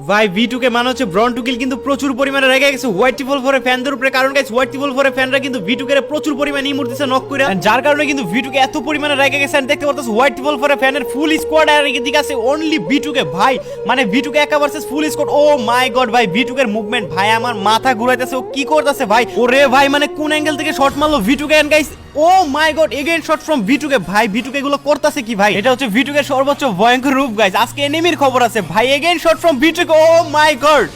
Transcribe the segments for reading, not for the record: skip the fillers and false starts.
ভাই V2K মানে হচ্ছে ব্রন টু কিল কিন্তু প্রচুর পরিমাণে রেগে গেছে হোয়াইট ট্রিপল ফোরের ফ্যানদের উপরে, কারণ গাইস হোয়াইট ট্রিপল ফোরের ফ্যানরা কিন্তু V2K এর প্রচুর পরিমাণে ইমোট দিছে নক করে, যার কারণে কিন্তু V2K এত পরিমাণে রেগে গেছে। আর দেখতে পারতেছ হোয়াইট ট্রিপল ফোরের ফ্যানের ফুল স্কোয়াড আর এদিকে আছে অনলি V2K। ভাই মানে V2K একা versus full squad, O my god ভাই V2K এর মুভমেন্ট ভাই আমার মাথা ঘুরাইতেছে, ও কি করতেছে ভাই, ওরে ভাই মানে কোন অ্যাঙ্গেল থেকে শট মারলো V2K। And guys oh my god again shot from V2K। ভাই V2K গুলো করতেছে কি ভাই, এটা হচ্ছে V2K এর সর্বোচ্চ ভয়ঙ্কর রূপ গাইস। আজকে এনিমির খবর আছে ভাই, again shot from V2K, oh my god.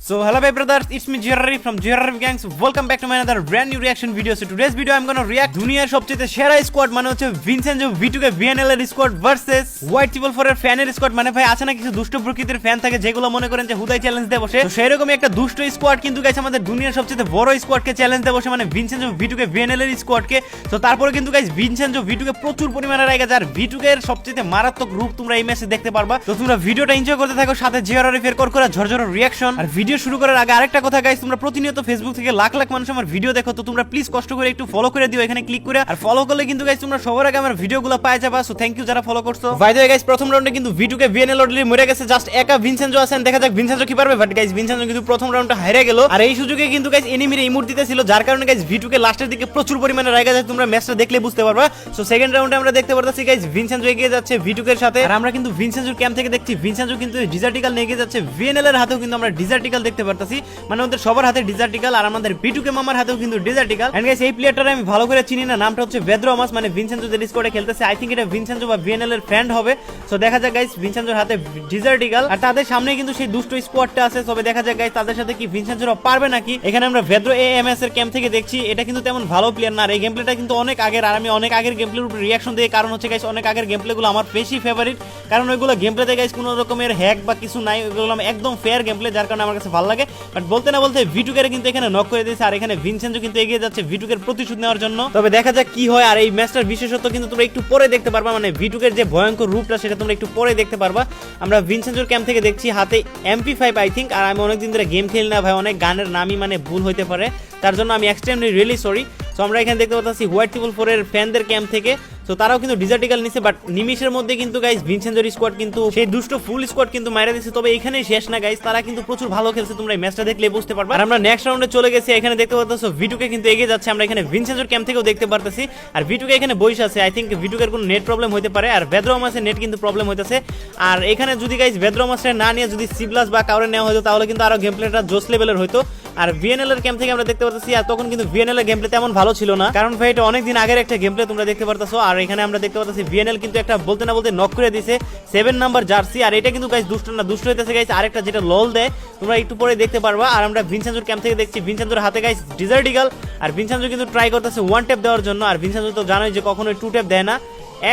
So hello my brothers, it's me Jerry from Jerry Gangs. Welcome back to my another brand new reaction video. So today's video I'm gonna react দুনিয়ার সবচেয়ে সেরা squad মানে হচ্ছে Vincenzo V2K VNL এর squad versus white triple four এর ফ্যানের squad. মানে ভাই আছে না কিছু দুষ্ট প্রকৃতির ফ্যান থাকে যেগুলো মনে করেন যে হুদাই চ্যালেঞ্জ দেয় বসে, তো সেরকমই একটা দুষ্ট স্কোয়াড কিন্তু গাইস আমাদের দুনিয়ার সবচেয়ে বড় স্কোয়াডকে চ্যালেঞ্জ দেয় বসে, মানে ভিনসেনজো V2K VNL এর স্কোয়াডকে। তো তারপরে কিন্তু গাইস ভিনসেনজো V2K প্রচুর পরিমাণে রাইগা, যার V2K এর সবচেয়ে মারাত্মক রূপ তোমরা এই ম্যাচে দেখতে পারবা। তো তোমরা ভিডিওটা এনজয় করতে থাকো, সাথে জিআরআর ফের কর করা ঝরঝর রিঅ্যাকশন। আর ভিডিও শুরু করার আগে আরেকটা কথা গাইস, তোমরা প্রতিনিয়ত ফেসবুক থেকে লাখ লাখ মানুষ আমার ভিডিও দেখো, তো তোমরা প্লিজ কষ্ট করে একটু ফলো করে দিও এখানে ক্লিক করে। আর ফলো করলে কিন্তু গাইস তোমরা সবার আগে আমার ভিডিওগুলো পাই যাবা। সো থ্যাংক ইউ যারা ফলো করছো। বাই দ্য ওয়ে গাইস প্রথম রাউন্ডে কিন্তু V2K VNL অলরেডি মরে গেছে, জাস্ট একা ভিনসেনজো আছেন, দেখা যাক ভিনসেনজো কি পারবে। বাট গাইস ভিনসেনজো কিন্তু প্রথম রাউন্ডটা হেরে গেল, আর এই সুযোগে কিন্তু গাইস এনিমির ইমোট দিতেছিল, যার কারণে গাইস V2K লাস্টের দিকে প্রচুর পরিমাণে রাইগা যায়, তোমরা ম্যাচটা দেখলে বুঝতে পারবা। সো সেকেন্ড রাউন্ডে আমরা দেখতে পারতেছি গাইস ভিনসেনজো এগিয়ে যাচ্ছে V2K এর সাথে, আর আমরা কিন্তু ভিনসেনজোর ক্যাম্প থেকে দেখছি ভিনসেনজো কিন্তু ডিজার্টিক্যাল নিয়ে এগিয়ে যাচ্ছে, VNL এর হাতেও কিন্তু আমরা ডিজার্টিক্যাল দেখতে পারতেছি, মানে ওদের সবার হাতে ডিজার্টিক্যাল, আর আমাদের V2K মামার হাতেও কিন্তু ডিজার্টিক্যাল। এন্ড গাইস এই প্লেয়ারটারে আমি ভালো করে চিনি না, নামটা হচ্ছে ভেদ্রোমাস, মানে ভিনসেনজো যে স্কোয়াডে খেলতেছে, আই থিংক এটা ভিনসেনজো বা VNL এর ফ্রেন্ড হবে। সো দেখা যাক গাইস ভিনসেনজোর হাতে ডিজার্টিক্যাল, আর তাদের সামনে কিন্তু সেই দুষ্ট স্কোয়াডটা আছে। তবে দেখা যাক গাইস তাদের সাথে কি ভিনসেনজোরা পারবে নাকি। এখানে আমরা ভেদ্রো AMS এর ক্যাম্প থেকে দেখছি, এটা কিন্তু তেমন ভালো প্লেয়ার না, আর এই গেমপ্লেটা কিন্তু অনেক আগের, আর আমি অনেক আগের গেমপ্লের উপর রিঅ্যাকশন দিই, কারণ হচ্ছে গাইস অনেক আগের গেমপ্লেগুলো আমার বেশি ফেভারিট, কারণ ওইগুলো গেমপ্লেতে গাইস কোনো রকমের হ্যাক বা কিছু নাই, ওইগুলো একদম ফেয়ার গেমপ্লে, যার কারণে আমার কাছে ভালো লাগে। বাট বলতে না বলতে V2K এর কিন্তু এখানে নক করে দিয়েছে, আর এখানে ভিনসেনজো কিন্তু এগিয়ে যাচ্ছে V2K এর প্রতিশোধ নেওয়ার জন্য। তবে দেখা যাক কি হয়, আর এই ম্যাচটার বিশেষত্ব কিন্তু তোমরা একটু পরে দেখতে পারবা, মানে V2K এর যে ভয়ঙ্কর রূপটা সেটা তোমরা একটু পরে দেখতে পারবা। আমরা ভিনসেনজোর ক্যাম্প থেকে দেখছি হাতে MP5 আই থিংক, আর আমি অনেকদিন ধরে গেম খেলি না ভাই, অনেক গানের নামই মানে ভুল হইতে পারে, তার জন্য আমি এক্সট্রিমলি রিয়েলি সরি। সো আমরা এখানে দেখতে পাচ্ছি হোয়াইট ট্রিপল ফোর এর ফ্যানদের ক্যাম্প থেকে, তো তারাও কিন্তু ডিজার্টিক্যাল নিছে, বাট নিমিশের মধ্যে কিন্তু গাইস ভিনসেনজোর স্কোয়াড কিন্তু সেই দুষ্ট ফুল স্কোয়াড কিন্তু মাইরা দিচ্ছে। তবে এখানেই শেষ না গাইস, তারা কিন্তু প্রচুর ভালো খেলছে, তোমরা এই ম্যাচটা দেখলে বুঝতে পারবে। আর আমরা নেক্সট রাউন্ডে চলে গেছি, এখানে দেখতে পাচ্ছ V2K কিন্তু এগিয়ে যাচ্ছে, আমরা এখানে ভিনসেনজোর ক্যাম্প থেকেও দেখতে পারতেছি, আর V2K এখানে বসে আছে, আই থিংক V2K এর কোনো নেট প্রবলেম হতে পারে, আর ভেদ্রোমাসের নেট কিন্তু প্রবলেম হইতেছে। আর এখানে যদি গাইস ভেদ্রোমাসের না নিয়ে যদি সিপ্লাস বা কাউরে নেওয়া হতো তাহলে কিন্তু আরো গেম প্লেটা জোস লেভেলের হতো। আর VNL এর ক্যাম্প থেকে আমরা দেখতে পাচ্ছি, আর তখন কিন্তু VNL এর গেম প্লে তেমন ভালো ছিল না, কারণ ভাই এটা অনেকদিন আগের একটা গেম প্লে তোমরা দেখতে পারতেছো। আর এখানে আমরা দেখতে পাচ্ছি VNL কিন্তু একটা বলতে না বলতে নক করে দিয়েছে 7 নাম্বার জার্সি, আর এটা কিন্তু গাইস দুষ্ট না, দুষ্ট হইতেছে গাইস আরেকটা যেটা লল দেয়, তোমরা একটু পরে দেখতে পারবা। আর আমরা ভিনসেনজোর ক্যাম্প থেকে দেখছি ভিনসেনজোর হাতে গাইস ডিজার্টিক্যাল, আর ভিনসেনজো কিন্তু ট্রাই করতেছে 1 ট্যাপ দেওয়ার জন্য, আর ভিনসেনজো তো জানোই যে কখনোই 2 ট্যাপ দেয় না।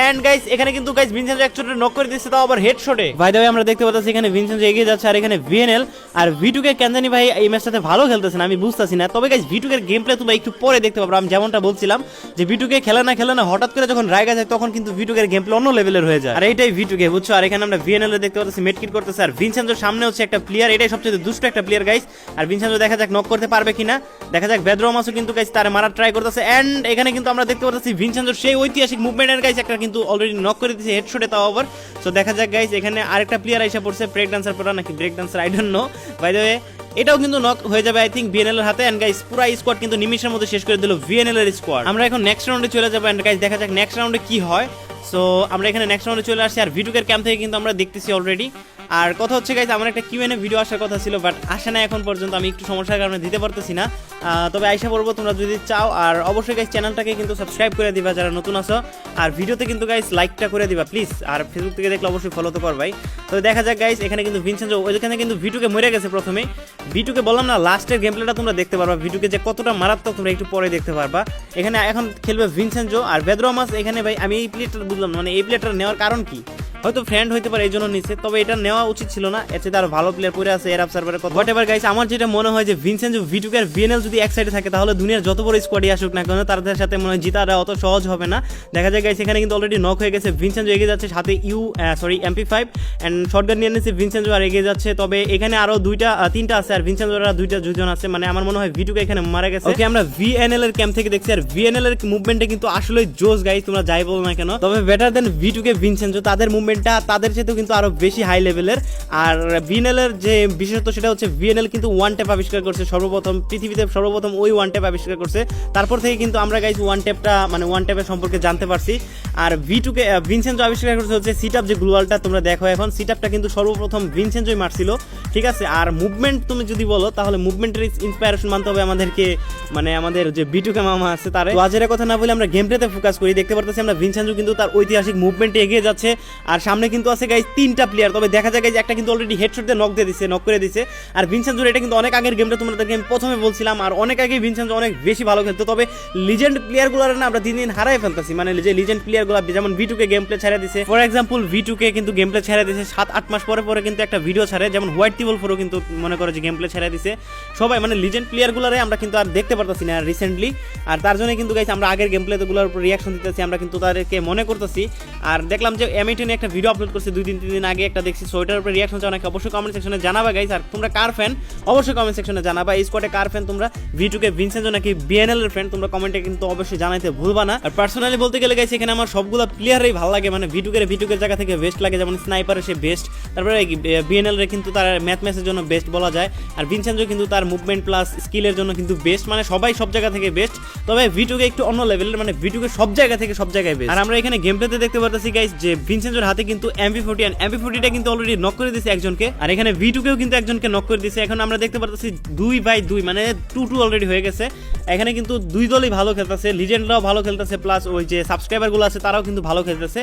এন্ড গাইস এখানে কিন্তু গাইস ভিনসেনজো একচোটে নক করে দিচ্ছে, তাও আবার হেডশটে। বাই দ্য ওয়ে আমরা দেখতে পাচ্ছি এখানে ভিনসেনজো এগিয়ে যাচ্ছে, আর এখানে VNL আর V2K কেন জানি ভাই এই ম্যাচটাতে ভালো খেলতেছে না, আমি বুঝতাছি না। তবে গাইস V2K এর গেম প্লে তোমরা একটু পরে দেখতে পারবে, আমি যেমনটা বলছিলাম যে V2K খেলে না হঠাৎ করে যখন রাইগা যায় তখন কিন্তু V2K এর গেম প্লে অন্য লেভেলের হয়ে যায়, আর এইটাই V2K বুঝছো। আর এখানে আমরা VNL এর দেখতে পাচ্ছি মেডকিট করতেছে, আর ভিনসেনজোর সামনে হচ্ছে একটা প্লেয়ার, এটাই সবচেয়ে দুষ্ট একটা প্লেয়ার গাইস। আর ভিনসেনজো দেখা যাক নক করতে পারবে কিনা, দেখা যাক ভেদ্রোমাসও কিন্তু গাইস তারে মারার ট্রাই করতেছে। এন্ড এখানে কিন্তু আমরা দেখতে পাচ্ছি ভিনসেনজোর সেই ঐতিহাসিক মুভমেন্টের গাইস একটা কিন্তু অলরেডি নক করে দিয়েছে হেডশটে, তাও ওভার। সো দেখা যাক গাইস এখানে আরেকটা প্লেয়ার আইসা পড়ছে, ব্রেক ডান্সার পড়া নাকি break dancer I don't know. By the way এটাও কিন্তু নক হয়ে যাবে আই থিংক VNL এর হাতে। এন্ড গাইস পুরো স্কোয়াড কিন্তু নিমিশের মধ্যে শেষ করে দিল VNL এর স্কোয়াড। আমরা এখন নেক্সট রাউন্ডে চলে যাবো, এন্ড গাইস দেখা যাক নেক্সট রাউন্ডে কি হয়। সো আমরা এখানে নেক্সট রাউন্ডে চলে আসছি, আর V2K এর ক্যাম্প থেকে কিন্তু আমরা দেখতেছি অলরেডি। আর কথা হচ্ছে গাইস আমার একটা Q&A ভিডিও আসার কথা ছিল, বাট আসে না এখন পর্যন্ত, আমি একটু সমস্যার কারণে দিতে পারতেছি না, তবে আইসা পড়বো তোমরা যদি চাও। আর অবশ্যই গাইস চ্যানেলটাকে কিন্তু সাবস্ক্রাইব করে দিবা যারা নতুন আছো, আর ভিডিওতে কিন্তু গাইস লাইকটা করে দিবা প্লিজ, আর ফেসবুক থেকে দেখলে অবশ্যই ফলো তো করবাই। তো দেখা যাক গাইস এখানে কিন্তু ভিনসেনজো ওইখানে কিন্তু V2K মরে গেছে প্রথমে। V2K বললাম না লাস্টের গেম প্লেটা তোমরা দেখতে পারবা, V2K যে কতটা মারাত্মক তোমরা একটু পরে দেখতে পারবা। এখানে এখন খেলবে ভিনসেনজো আর ভেদ্রোমাস। এখানে ভাই আমি এই প্লেটা বুঝলাম না, মানে এই প্লেটা নেওয়ার কারণ কি, হয়তো ফ্রেন্ড হইতে পারে এই জন্য নিচ্ছে, তবে এটা নেওয়া উচিত ছিল না, এর চেয়ে আরো ভালো প্লেয়ার পড়ে আছে এরাপ সার্ভারে। হোয়াট এভার গাইস, আমার যেটা মনে হয় যে ভিনসেনজো V2K আর VNL যদি এক সাইডে থাকে তাহলে দুনিয়ার যত বড় স্কোয়াডই আসুক না কেন তাদের সাথে মনে হয় জিতাটা অত সহজ হবে না। দেখা যায় গাইস এখানে কিন্তু অলরেডি নক হয়ে গেছে, ভিনসেনজো এগিয়ে যাচ্ছে, সাথে MP5 এন্ড শটগান নিয়ে নিচ্ছে ভিনসেনজো আর এগিয়ে যাচ্ছে। তবে এখানে আরো তিনটা আছে, আর ভিনসেনজোরা দুজন আছে, মানে আমার মনে হয় V2K এখানে মারা গেছে। ওকে আমরা VNL এর ক্যাম্প থেকে দেখছি, আর VNL এর মুভমেন্টে কিন্তু আসলে জোস গাইস, তোমরা যাই বলো না কেন, তবে বেটার দেন V2K ভিনসেনজো, তাদের মুভমেন্ট মুভমেন্টটা তাদের চেয়েও কিন্তু আরো বেশি হাই লেভেলের। আর ভিএনএল এর যে বিশেষত্ব সেটা হচ্ছে ভিএনএল কিন্তু ওয়ান ট্যাপ আবিষ্কার করছে সর্বপ্রথম, পৃথিবীতে সর্বপ্রথম ওই ওয়ান ট্যাপ আবিষ্কার করছে। তারপর থেকে কিন্তু আমরা গাইস ওয়ান ট্যাপটা মানে ওয়ান ট্যাপের সম্পর্কে জানতে পারছি। আর ভিটুকে ভিনসেনজো আবিষ্কার করছে হচ্ছে সিটআপ, যে গ্লোবালটা তোমরা দেখো এখন সিটআপটা কিন্তু সর্বপ্রথম ভিনসেনজোই মারছিল, ঠিক আছে। আর মুভমেন্ট তুমি যদি বলো তাহলে মুভমেন্টের ইন্সপায়ারেশন মানতে হবে আমাদেরকে, মানে আমাদের যে বিটুকে মামা আছে তার। ওয়াজের কথা না বলে আমরা গেম প্লেতে ফোকাস করি। দেখতে পারতেছি আমরা ভিনসেনজো কিন্তু তার ঐতিহাসিক মুভমেন্টে এগিয়ে যাচ্ছে। আর সামনে কিন্তু আছে গাইস 3টা প্লেয়ার, তবে দেখা যায় গাইস একটা কিন্তু অলরেডি হেডশট দিয়ে নক করে দিছে। আর ভিনসেনজোর এটা কিন্তু অনেক আগের গেমটা তোমাদেরকে আমি প্রথমে বলছিলাম, আর অনেক আগে ভিনসেনজো অনেক বেশি ভালো খেলতো। তবে লিজেন্ড প্লেয়ারগুলোর না আমরা দিন দিন হারাই ফেলতেছি, মানে যে লিজেন্ড প্লেয়ারগুলো যেমন ভিটুকে গেম প্লে ছেড়ে দিছে। ফর এক্সাম্পল ভিটুকে কিন্তু গেম প্লে ছেড়ে দিছে 7-8 মাস পরে কিন্তু একটা ভিডিও ছাড়ে, যেমন হোয়াইট টিবল ফোরও কিন্তু মনে করে যে গেম প্লে ছেড়ে দিছে। সবাই মানে লিজেন্ড প্লেয়ারগুলোরে আমরা কিন্তু আর দেখতে পারতেছি না রিসেন্টলি। আর তার জন্য কিন্তু গাইস আমরা আগের গেম প্লেগুলোর উপর রিয়াকশন দিতেছি, আমরা কিন্তু তাদেরকে মনে করতেছি। আর দেখলাম যে M18 একটা ভিডিও আপলোড করছে 2-3 দিন আগে একটা দেখছি, সো এটার উপর রিয়াকশন চাও নাকি অবশ্যই কমেন্ট সেকশনে জানাবা গাইস। আর তোমরা কার ফ্যান অবশ্যই কমেন্ট সেকশনে জানাবা। এই স্কোয়াডে কার ফ্যান তোমরা, ভিটুকে ভিনসেনজো নাকি বিএনএল এর ফ্যান, তোমরা কমেন্টে কিন্তু অবশ্যই জানাইতে ভুলবা না। আর পার্সোনালি বলতে গেলে গাইস এখানে আমার সবগুলো প্লেয়ারই ভালো লাগে, মানে ভিটুকের জায়গা থেকে বেস্ট লাগে, যেমন স্নাইপারে সে বেস্ট, তারপরে বিএনএল রে কিন্তু তার ম্যাথের জন্য বেস্ট বলা যায়। আর ভিনসেনজো কিন্তু তার মুভমেন্ট প্লাস স্কিলের জন্য কিন্তু বেস্ট, মানে সবাই সব জায়গা থেকে বেস্ট। তবে ভিটুকে একটু অন্য লেভেলের, মানে ভিটুকে সব জায়গা থেকে সব জায়গায় বেস্ট। আর আমরা এখানে গেম প্লেতে দেখতে পারতেছি গাইস যে ভিনসেনজোর হাতে কিন্তু MP40, আর MP40টা কিন্তু অলরেডি নক করে দিয়েছে একজনকে, আর এখানে ভিটুকেও কিন্তু একজনকে নক করে দিয়েছে। এখন আমরা দেখতে পারতেছি 2-2, মানে 2-2 অলরেডি হয়ে গেছে। এখানে কিন্তু দুই দলই ভালো খেলতেছে, লিজেন্ডরাও ভালো খেলতেছে, প্লাস ওই যে সাবস্ক্রাইবারগুলো আছে তারাও কিন্তু ভালো খেলতেছে।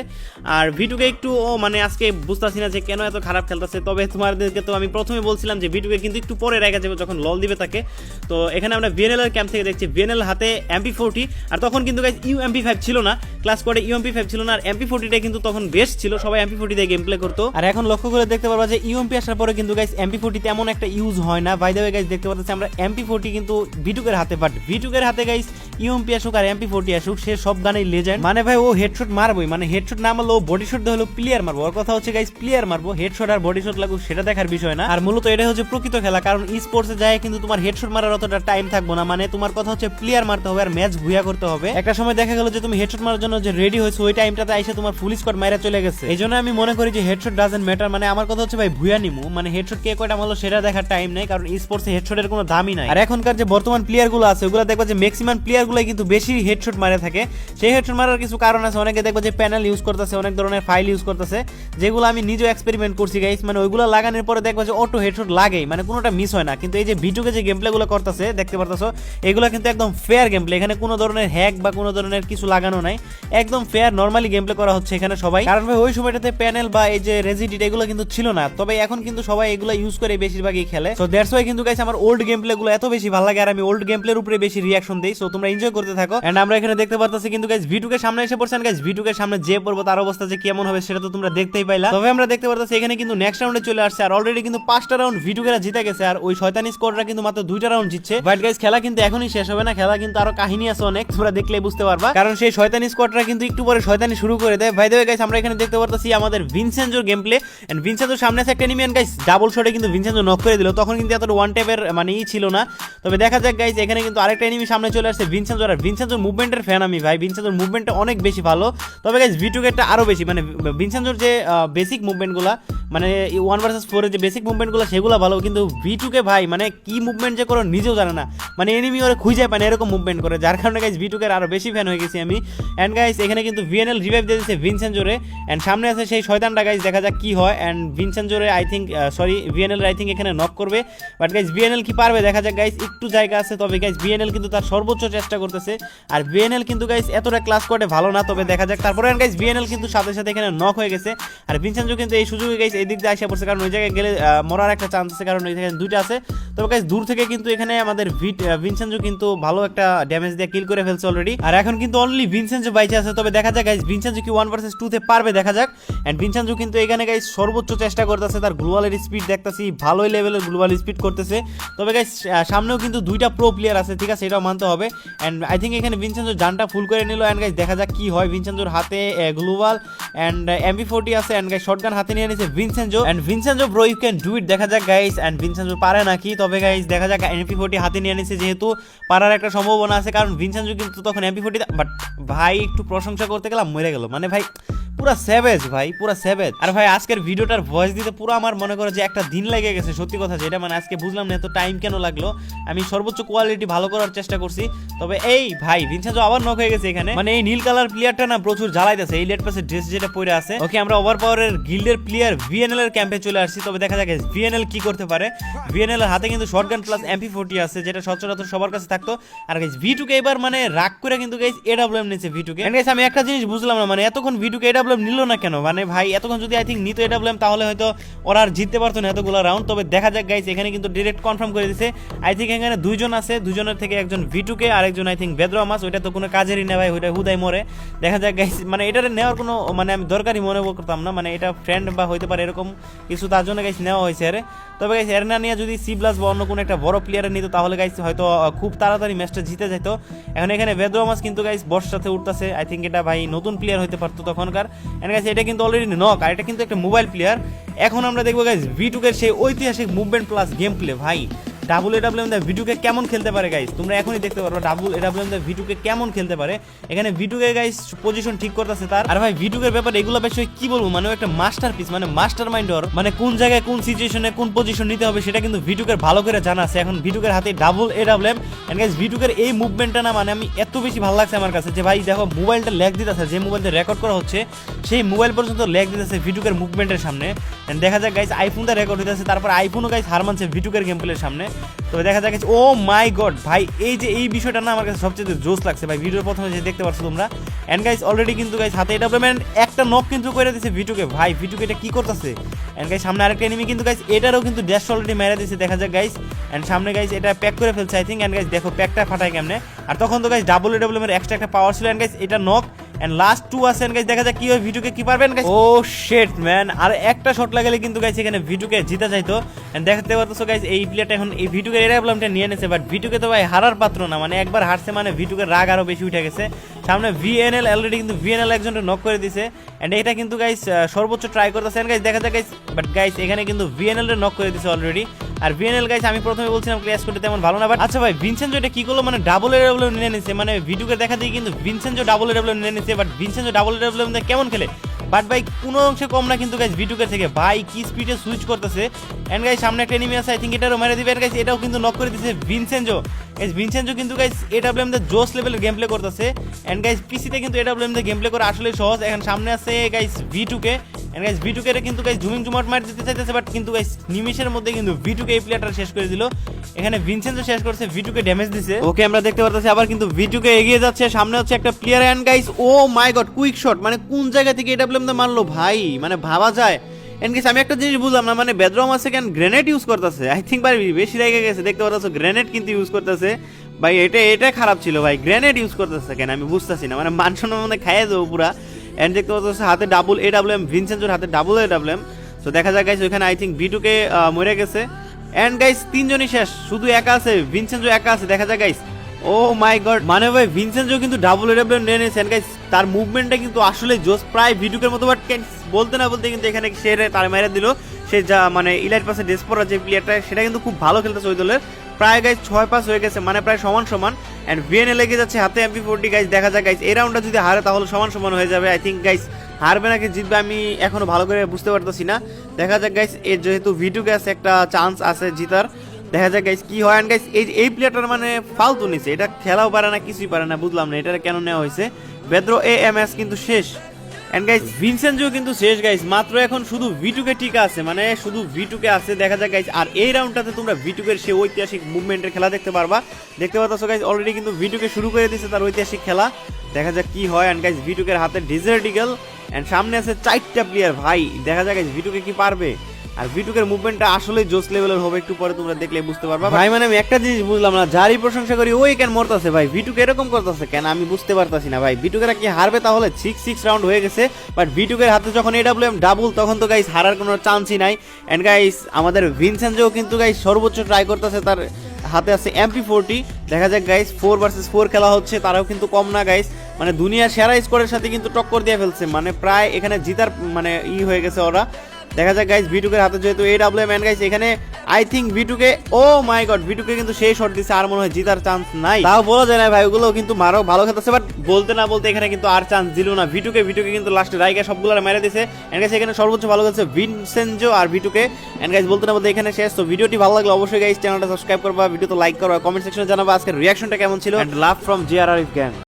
আর ভিটুকে একটু মানে আজকে বুঝতেছি না যে কেন এত খারাপ খেলতেছে। তবে তোমাদেরকে তো আমি প্রথমে বলছিলাম যে ভিটুকে কিন্তু একটু পরে রেখে যাবে যখন লল দিবে তাকে। তো এখানে আমরা ভিএনএল এর ক্যাম্প থেকে দেখছি ভিএনএল হাতে MP40, আর তখন কিন্তু গাইস UMP5 ছিল না, ক্লাস কোডে UMP5 ছিল না, আর MP40টা কিন্তু তখন বেস্ট ছিল, সবাই MP40 দিয়ে গেম প্লে করতো। আর এখন লক্ষ্য করে দেখতে পারবা যে UMP আসার পরে কিন্তু গাইস MP40 তেমন একটা ইউজ হয় না। বাই দ্য ওয়ে গাইস দেখতে পাচ্ছি আমরা MP40 কিন্তু ভিটুকের হাতে, বাট ভিটুকের হাতে গাইস UMP আসুক আর MP40 আসুক সে সব গানেই লেজেন্ড, মানে ভাই ও হেডশট মারবই, মানে হেডশট না মারলে ও বডি শট দিয়ে হলো প্লেয়ার মারবো। ওর কথা হচ্ছে গাইস প্লেয়ার মারবো, হেডশট আর বডি শট লাগুক সেটা দেখার বিষয় না। আর মূলত এটা হচ্ছে প্রকৃত খেলা, কারণ ই স্পোর্টসে যায় কিন্তু তোমার হেডশট মারার অতটা টাইম থাকবো না, মানে তোমার কথা হচ্ছে প্লেয়ার মারতে হবে আর ম্যাচ ভুয়া করতে হবে। একটা সময় দেখা গেল যে তুমি হেডশট মারার জন্য যে রেডি হয়েছো ওই টাইমটাতে আইসা তোমার ফুল স্কোয়াড মাইরা চলে গেছে। এই জন্য আমি মনে করি যে হেডশট ডাজন্ট ম্যাটার, মানে আমার কথা হচ্ছে ভাই ভুয়া নিমু, মানে হেডশট কে কয়টা মারলো সেটা দেখার টাইম নেই, কারণ ই স্পোর্টসে হেডশটের কোনো দামই নাই। আর এখনকার যে বর্তমান প্লেয়ারগুলো আছে ওগুলো দেখবা যে ম্যাক্সিমাম প্লেয়ারগুলোই কিন্তু বেশি হেডশট মারে থাকে। সেই হেডশট মারার কিছু কারণ আছে, অনেকে দেখবা যে প্যানেল ইউজ করতেছে, অনেক ধরনের ফাইল ইউজ করতেছে, যেগুলো আমি নিজেও এক্সপেরিমেন্ট করছি গাইস, মানে ওইগুলো লাগানোর পরে দেখবা যে অটো হেডশট লাগেই, মানে কোনোটা মিস হয় না। কিন্তু এই যে ভিটুকে যে গেম প্লেগুলো করতেছে দেখতে পারতেছো এগুলো কিন্তু একদম ফেয়ার গেম প্লে, এখানে কোনো ধরনের হ্যাক বা কোনো ধরনের কিছু লাগানো নাই, একদম ফেয়ার নরমালি গেম প্লে করা হচ্ছে এখানে সবাই। কারণ ভাই ওই সময়টাতে প্যানেল বা এই যে রেজিডিট এগুলো কিন্তু ছিল না, তবে এখন কিন্তু সবাই এগুলো ইউজ করে বেশিরভাগই খেলে। সো দ্যাটস ওয়াই কিন্তু গাইস আমার ওল্ড গেম প্লে গুলো এত বেশি ভালো লাগে, আর আমি ওল্ড গেম প্লের উপরে বেশি রিয়াকশন দেই। সো তোমরা এনজয় করতে থাকো। এন্ড আমরা এখানে দেখতে পারতেছি কিন্তু গাইস ভিটুকে সামনে এসে পড়ছেন, গাইস ভিটুকে সামনে যে পড়বো তার অবস্থা যে কেমন হবে সেটা তো তোমরা দেখতেই পাইলা। তবে আমরা দেখতে পারতেছি এখানে কিন্তু নেক্সট রাউন্ডে চলে আসছে, আর অলরেডি কিন্তু 5টা রাউন্ড ভিটুকেরা জিতে গেছে, আর ওই শয়তানি স্কোয়াডরা কিন্তু মাত্র 2টা রাউন্ড জিতছে। বাট গাইস খেলা কিন্তু এখনই শেষ হবে না, খেলা কিন্তু আরো কাহিনী আছে অনেক, তোমরা দেখলেই বুঝতে পারবা, কারণ সেই শয়তানি স্কোয়াডরা কিন্তু একটু পরে শয়তানি শুরু করে দেয়। বাই দ্য ওয়ে গাইস আমরা এখানে দেখতে পারতেছি আমাদের ভিনসেনজোর গেম প্লে, এন্ড ভিনসেনজোর সামনে আছে একটা এনিমি, এন্ড গাইস ডাবল শটে কিন্তু ভিনসেনজো নক করে দিল, তখন কিন্তু এত ওয়ান ট্যাপের মানে ছিল না। তবে দেখা যাক গাইস এখানে কিন্তু আরেকটা এনিমি সামনে চলে আসছে ভিনসেনজোর, আর ভিনসেনজোর মুভমেন্টের ফ্যান আমি ভাই, ভিনসেনজোর মুভমেন্টটা অনেক বেশি ভালো। তবে গাইস ভিটুকেরটা আরো বেশি, মানে ভিনসেনজোর যে বেসিক মুভমেন্টগুলো মানে 1 vs 4 যে বেসিক মুভমেন্টগুলো সেগুলো ভালো, কিন্তু ভিটুকে ভাই মানে কি মুভমেন্ট যে করো নিজেও জানে না, মানে এনিমি ওরে খুঁজে পায় না এরকম মুভমেন্ট করে, যার কারণে গাইস ভিটুকের আরো বেশি ফ্যান হয়ে গেছি আমি। এন্ড গাইস এখানে কিন্তু ভিএনএল রিভাইভ দিয়ে দিয়েছে ভিনসেনজোরে, এন্ড সামনে আছে সেই শয়তানটা গাইস, দেখা যাক কি হয়। এন্ড ভিনসেনজোরে I think VNL I think এখানে নক করবে, বাট গাইস ভিএনএল কি পারবে দেখা যাক গাইস, একটু জায়গা আছে। তবে গাইস ভিএনএল কিন্তু তার সর্বোচ্চ চেষ্টা করতেছে, আর ভিএনএল কিন্তু গাইস এতটা ক্লাস কোডে ভালো না, তবে দেখা যাক। তারপরে গাইস ভিএনএল কিন্তু সাথে সাথে এখানে নক হয়ে গেছে, আর ভিনসেনজো কিন্তু এই সুযোগে গাইস এই দিক দিয়ে আসা পড়ছে, কারণ ওই জায়গায় গেলে মরার একটা চান্স আছে, কারণ ওই জায়গায় 2টা আছে। তবে গাইস দূর থেকে কিন্তু এখানে আমাদের ভিনসেনজো কিন্তু ভালো একটা ড্যামেজ দিয়ে কিল করে ফেলছে অলরেডি, আর এখন কিন্তু অনলি ভিনসেনজো বাইচে আছে। তবে দেখা যাক গাইস ভিনসেনজো কি 1 vs 2 তে পারবে দেখা যাক। এন্ড ভিনসেনজো কিন্তু এখানে গাইস সর্বোচ্চ চেষ্টা করতেছে, তার গ্লোবালের স্পিড দেখতেছি ভালোই লেভেলের গ্লোবাল স্পিড করতেছে। তবে গাইস সামনেও কিন্তু 2টা প্রো প্লেয়ার আছে, ঠিক আছে এটাও মানতে হবে। এন্ড আই থিঙ্ক এখানে ভিনসেনজো জানটা ফুল করে নিল, এন্ড গাইস দেখা যাক কি হয়। ভিনসেনজোর হাতে গ্লোবাল এন্ড MP40 আছে, এন্ড গাইস শটগান হাতে নিয়ে নিয়েছে Vincenzo, and Vincenzo bro you can do it, দেখা যাক গাইস। এন্ড ভিনসেনজো পারে নাকি, তবে গাইস দেখা যাক MP40 হাতে নিয়ে নিয়েছে, যেহেতু পারার একটা সম্ভাবনা আছে, কারণ ভিনসেনজো কিন্তু তখন MP40, বাট ভাই একটু প্রশংসা করতে গেলাম মরে গেল, মানে ভাই পুরা স্যাভেজ ভাই, পুরা স্যাভেজ। আর ভাই আজকের ভিডিওটার ভয়েস দিতে পুরো আমার মনে করো যে একটা দিন লেগে গেছে, সত্যি কথা যেটা, মানে আজকে বুঝলাম না এত টাইম কেন লাগলো। আমি সর্বোচ্চ কোয়ালিটি ভালো করার চেষ্টা করছি। তবে এই ভাই ভিনসেন্জো আবার নক হয়ে গেছে এখানে, মানে এই নীল কালার প্লেয়ারটা না প্রচুর জ্বালাইতেছে, এই লেট পাসে ড্রেস যেটা পরে আছে। ওকে, আমরা ওভার পাওয়ারের গিল্ডের প্লেয়ার ভিএনএল এর ক্যাম্পে চলে আসছি। তবে দেখা যাক ভিএনএল কি করতে পারে। ভিএনএল এর হাতে কিন্তু শটগান প্লাস MP40 আছে, যেটা সচরাচর সবার কাছে থাকতো। আর গাইস V2কে এবার মানে রাগ করে কিন্তু গাইস AWM নিছে V2কে। এন্ড গাইস আমি একটা জিনিস বুঝলাম না, মানে এতক্ষণ V2কে AWM নিল না কেন? মানে ভাই এতক্ষণ যদি আই থিংক নিত AWM তাহলে হয়তো ওরা আর জিততে পারতো না এতগুলো রাউন্ড। তবে দেখা যাক গাইস, এখানে কিন্তু ডাইরেক্ট কনফার্ম করে দিয়েছে। আই থিংক এখানে দুইজন আছে, দুজনের থেকে একজন V2কে আর একজন আই থিংক বেদ্রোমাস। ওইটা তো কোনো কাজেরই না ভাই, ওইটা হুদাই মরে। দেখা যাক গাইস, মানে এটা নেওয়ার কোনো মানে আমি দরকারই মনে করতাম না, মানে এটা ফ্রেন্ড বা হইতে পারে এরকম কিছু, তার জন্য গাইস নেওয়া হয়েছে। আরে তবে গাইস এর না নিয়ে যদি C+ বা অন্য কোনো একটা বড় প্লেয়ারে নিত তাহলে গাইস হয়তো খুব তাড়াতাড়ি ম্যাচটা জিতে যেত। এখন এখানে বেদ্রোমাস কিন্তু গাইস বস সাথে উঠতেছে, আই থিংক এটা ভাই নতুন প্লেয়ার হইতে পারতো তখনকার। এন্ড গাইস এটা কিন্তু অলরেডি নক, আর এটা কিন্তু একটা মোবাইল প্লেয়ার। এখন আমরা দেখবো গাইস V2 এর সেই ঐতিহাসিক মুভমেন্ট প্লাস গেম প্লে। ভাই ডাবল AWM দিয়ে V2কে কেমন খেলতে পারে গাইস, তোমরা এখনই দেখতে পারবে ডাবল AWM দিয়ে V2কে কেমন খেলতে পারে। এখানে V2কে গাইস পজিশন ঠিক করতেছে তার। আর ভাই V2 এর ব্যাপারে এগুলো বিষয়ে কি বলবো, মানে একটা মাস্টারপিস, মানে মাস্টার মাইন্ড ওর, মানে কোন জায়গায় কোন সিচুয়েশনে কোন পজিশন নিতে হবে সেটা কিন্তু V2 এর ভালো করে জানা আছে। এখন V2 এর হাতে double AWM। And guys V2 এর এই মুভমেন্টটা না মানে আমি এত বেশি ভালো লাগছে আমার কাছে যে ভাই দেখো মোবাইলটা ল্যাগ দিতেছে, যে মোবাইল দিয়ে রেকর্ড করা হচ্ছে সেই মোবাইল পর্যন্ত ল্যাগ দিতেছে V2 এর মুভমেন্টের সামনে। এন্ড দেখা যাক গাইস আইফোন দিয়ে রেকর্ড হইতেছে, তারপর আইফোনও গাইস হার মানছে V2 এর গেম প্লের সামনে। তবে দেখা যাক ও মাই গড ভাই, এই যে এই বিষয়টা না আমার কাছে সবচেয়ে জোস লাগছে ভাই, ভিডিওর প্রথমে যে দেখতে পাচ্ছ তোমরা। এন্ড গাইস অলরেডি কিন্তু গাইস হাতে AWM একটা নক কিন্তু করে দিয়েছে V2কে। ভাই V2কে এটা কি করতেছে? এন্ড গাইস সামনে আরেকটা এনিমি কিন্তু গাইস এটারও কিন্তু ড্যাশ অলরেডি মেরে দিয়েছে, দেখা যাক গাইস। এন্ড সামনে গাইস এটা প্যাক করে ফেলছে আই থিংক। এন্ড গাইস দেখো প্যাকটা ফাটায় কেমনে, আর তখন তো গাইস ডাবল AWM এর এক্সট্রা একটা পাওয়ার ছিল। এন্ড গাইস এটা নক, এন্ড লাস্ট 2 আছে। এন্ড গাইস দেখা যাক কি হয়, V2কে কি পারবেন গাইস। ও শিট ম্যান, আর একটা শট লাগালে কিন্তু গাইস এখানে V2কে জিতা যাইতো। এন্ড দেখতে পারতেছো গাইস এই প্লেয়ারটা এখন এই V2কে AWMটা নিয়ে নেছে, বাট V2কে তো ভাই হারার পাত্র না, মানে একবার হারছে মানে V2কে রাগ আরো বেশি উঠে গেছে। সামনে VNL অলরেডি কিন্তু VNL একজনকে নক করে দিয়েছে। এন্ড এটা কিন্তু গাইস সর্বোচ্চ ট্রাই করতেছে। এন্ড গাইস দেখা যাক গাইস, বাট গাইস এখানে কিন্তু VNL এর নক করে দিয়েছে অলরেডি। আর VNL গাইস আমি প্রথমে বলছিলাম ক্লাস করতে তেমন ভালো না, বাট আচ্ছা ভাই ভিনসেনজো এটা কি করলো, মানে ডাবল AWM নিয়ে নিছে, মানে V2কে দেখা দিয়ে কিন্তু ভিনসেনজো ডাবল AWM নিয়ে নিছে। বাট ভিনসেনজো ডাবল AWM দিয়ে কেমন খেলে, বাট ভাই কোনো অংশে কম না কিন্তু গাইস V2কে থেকে। ভাই কি স্পিডে সুইচ করতেছে। এন্ড গাইস সামনে একটা এনিমি আছে, আই থিংক এটারও মেরে দিবে। এন্ড গাইস এটাও কিন্তু নক করে দিয়েছে ভিনসেনজো। গাইস ভিনসেনজো কিন্তু গাইস AWM দিয়ে জোস লেভেলের গেম প্লে করতেছে। এন্ড গাইস পিসিতে কিন্তু AWM দিয়ে গেম প্লে করা আসলে সহজ। এখন সামনে আছে গাইস V2কে। এন্ড গাইস V2কে কিন্তু গাইস জুমিং জুমাট মার দিতে চাইতেছে, বাট কিন্তু গাইস নিমিশের মধ্যে কিন্তু V2কে এই প্লেয়ারটা শেষ করে দিল। এখানে ভিনসেনজো শেষ করছে, V2কে ড্যামেজ দিছে। ওকে আমরা দেখতে পারতেছি আবার কিন্তু V2কে এগিয়ে যাচ্ছে, সামনে হচ্ছে একটা player. And guys oh my god quick shot, মানে কোন জায়গা থেকে AWM দিয়ে মারলো ভাই, মানে ভাবা যায়। এন্ড গাইস আমি একটা জিনিস বুঝলাম না, মানে বেদ্রোমাস সেকেন্ড গ্রেনেড ইউজ করতেছে, আই থিংক ভাই বেশি রেগে গেছে। দেখতে পারতেছো গ্রেনেড কিন্তু ইউজ করতেছে ভাই, এটা খারাপ ছিল ভাই, গ্রেনেড ইউজ করতেছে কেন আমি বুঝতেছি না, মানে মানসম্মান মানে খাইয়ে দেবো পুরা। এন্ড দেখতে পাচ্ছ হাতে ডাবল AWM, ভিনসেনজোর হাতে ডাবল AWM। তো দেখা যাক গাইস ওখানে আই থিংক V2কে মরে গেছে। এন্ড গাইস তিনজনই শেষ, শুধু একা আছে ভিনসেনজো, একা আছে। দেখা যাক গাইস ও মাই গড, মানে ভাই ভিনসেনজো কিন্তু ডাবল AWM নিয়ে নিয়েছে। এন্ড গাইস তার মুভমেন্টটা কিন্তু আসলে জোস, প্রায় V2কে মতো, বাট বলতে না বলতে কিন্তু এখানে সে তার মেরে দিল। সে যা মানে ইলাইট পাসে ডেসপোরা যে প্লেয়ারটা, সেটা কিন্তু খুব ভালো খেলতেছে ওই দলের। প্রায় গাইস 6 পাস হয়ে গেছে, মানে প্রায় সমান সমান। এন্ড VNL লেগে যাচ্ছে হাতে MP40 গাইস। দেখা যাক গাইস এই রাউন্ডটা যদি হারে তাহলে সমান সমান হয়ে যাবে। আই থিংক গাইস হারবে নাকি জিতবে আমি এখনো ভালো করে বুঝতে পারতেছি না। দেখা যাক গাইস এর যেহেতু V2কে আছে একটা চান্স আছে জিতার, দেখা যাক গাইস কি হয়। এন্ড গাইস এই প্লেয়ারটার মানে ফালতু নিছে, এটা খেলাও পারে না কিছুই পারে না, বুঝলাম না এটা কেন নেওয়া হয়েছে। বেদ্রো AMS কিন্তু শেষ। এন্ড গাইস ভিনসেনজো কিন্তু শেষ গাইস, মাত্র এখন শুধু V2কে টিকা আছে, মানে শুধু V2কে আছে। দেখা যাক গাইস আর এই রাউন্ডটাতে তোমরা V2কে সেই ঐতিহাসিক মুভমেন্টের খেলা দেখতে পারবা। দেখতে পাচ্ছ গাইস অলরেডি কিন্তু V2কে শুরু করে দিয়েছে তার ঐতিহাসিক খেলা, দেখা যাক কি হয়। এন্ড গাইস V2কে হাতে ডেজার্ট ইগল। এন্ড সামনে আছে 4টা প্লেয়ার ভাই, দেখা যাক গাইস V2কে কি পারবে। আর V2কে মুভমেন্টটা আসলে জোস লেভেলের হবে, একটু পরে তোমরা দেখলে বুঝতে পারবা ভাই। মানে আমি একটা জিনিস বুঝলাম না, যারই প্রশংসা করি ওই কেন মরতেছে ভাই, V2কে এরকম করতেছে কেন আমি বুঝতে পারতাছি না ভাই। V2কে কি হারবে তাহলে 6 রাউন্ড হয়ে গেছে, বাট V2কে হাতে যখন AWM ডাবল তখন তো গাইস হারার কোনো চান্সই নাই। এন্ড গাইস আমাদের ভিনসেনজো কিন্তু গাইস সর্বোচ্চ ট্রাই করতেছে, তার হাতে আছে MP40। দেখা যাক গাইস 4 ভার্সেস 4 খেলা হচ্ছে, তারাও কিন্তু কম না গাইস, মানে দুনিয়ার সেরা স্কোরের সাথে কিন্তু টক্কর দিয়ে ফেলছে, মানে প্রায় এখানে জিতার মানে হয়ে গেছে ওরা। দেখা যাক গাইস ভিটুকের হাতে যেহেতু AWM এন্ড গাইস এখানে আই থিঙ্ক ভিটুকে ও মাই গড ভিটুকে কিন্তু সেই শট দিছে আর মনে হয় জিতার চান্স নাই তাও বলা যায় না ভাই ওগুলো কিন্তু মারো ভালো খেলতেছে বাট বলতে না বলতে এখানে কিন্তু আর চান্স দিল না ভিটুকে কিন্তু লাস্টে রাইগা সবগুলো মেরে দিয়েছে এন্ড গাইস এখানে সর্বোচ্চ ভালো খেলছে ভিনসেনজো আর ভিটুকে এন্ড গাইস বলতে না বলতে এখানে শেষ তো ভিডিওটি ভালো লাগলে অবশ্যই গাইস চ্যানেলটা সাবস্ক্রাইব করবা ভিডিওতে লাইক করবা কমেন্ট সেকশনে জানাবা আজকের রিঅ্যাকশনটা কেমন ছিল এন্ড লাভ ফ্রম জিআরআরএফ গ্যাং